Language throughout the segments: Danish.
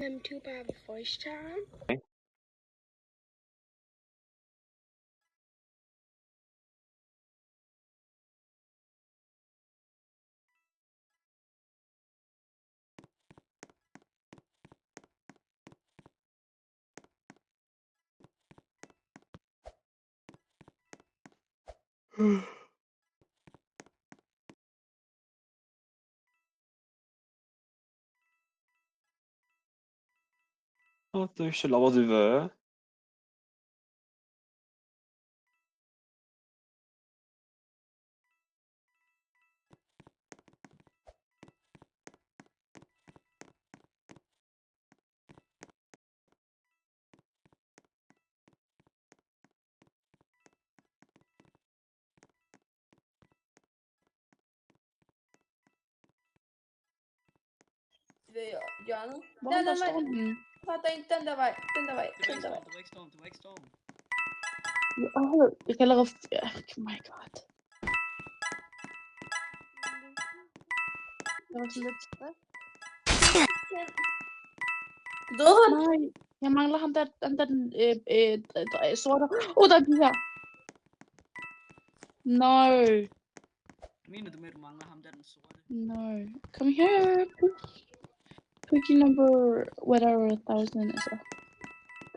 Them two by the first time. Dus je laat du veux. Ved hjørnet. Hvor Den der vej. står den? Den der vej. Den der vej. Det var Den ikke der vej. storm, det var ikke storm, det var ikke storm. Jeg kan allerede... Oh my god. Jeg var sådan lidt stresset. Døde han? Nej, jeg mangler ham der, den sorte. Der er de her. No, Mener du med, at du mangler ham der den sorte? no. Come here. Quickie number whatever 1000 is.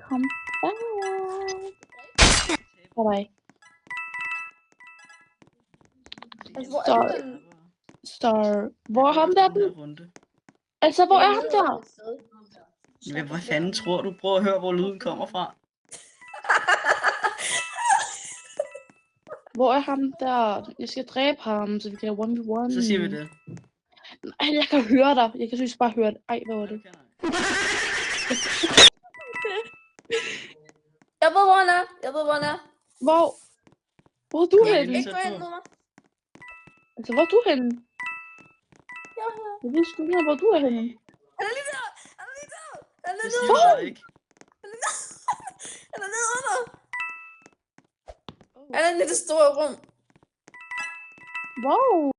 Come back. Bye. Altså, hvor Så- er den? Star. Hvor er ham der? Runde. Altså, hvor er ham der? Jamen, hvad fanden tror du? Prøv at høre, hvor lyden kommer fra. Hvor er ham der? Jeg skal dræbe ham, så vi kan have 1v1. Så siger vi det. Ej, jeg kan høre dig. Jeg kan synes bare høre det. Ej, hvad var det? Okay, nej. Jeg ved, hvor han er. Jeg ved, hvor han er. Hvor er du Ja, henne? det Ikke gå hen mod mig. Altså, hvor er du henne? Jeg er her. Jeg ved sgu ikke, hvor du er henne. Han er lige der. Han er lige der. Han er Det lige siger der. du ikke. Han er nede under. Han er i det store rum. Wow.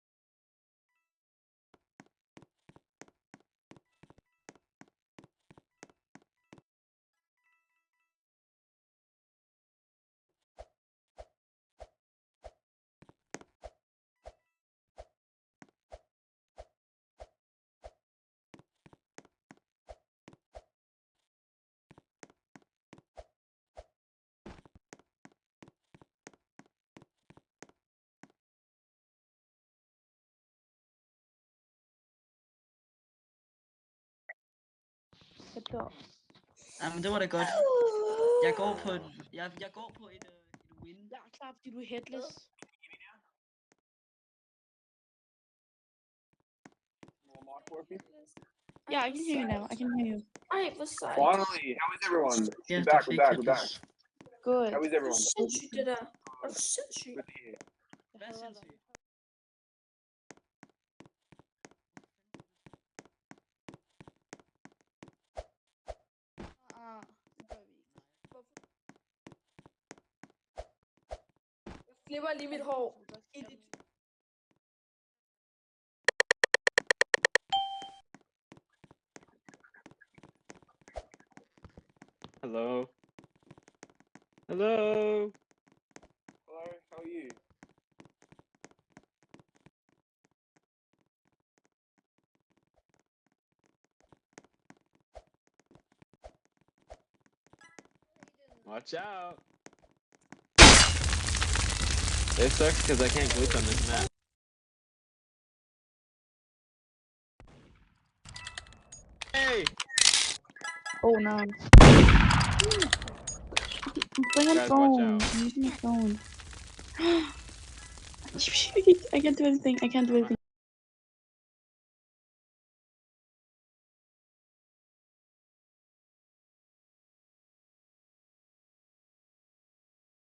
Jamen, det var da godt. Jeg går på jeg går på et win. Jeg er klar, fordi du er headless. Yeah, I can hear you now. I can hear you. Ej, hvor sejt. Finally, how is everyone? Ja, We're back, du we're fik back, we're det. back. Good. How is Det er everyone? sindssygt, det der. Er du sindssygt? Good to hear. Hvad er sindssygt? Jeg flipper lige mit hår. I dit... Hello. Hello. Hello, how are you? Watch out. It sucks because I can't glitch on this map. Hey! Oh no. Bring a Guys, watch phone. out. I'm using my phone. I can't do anything. I can't do anything.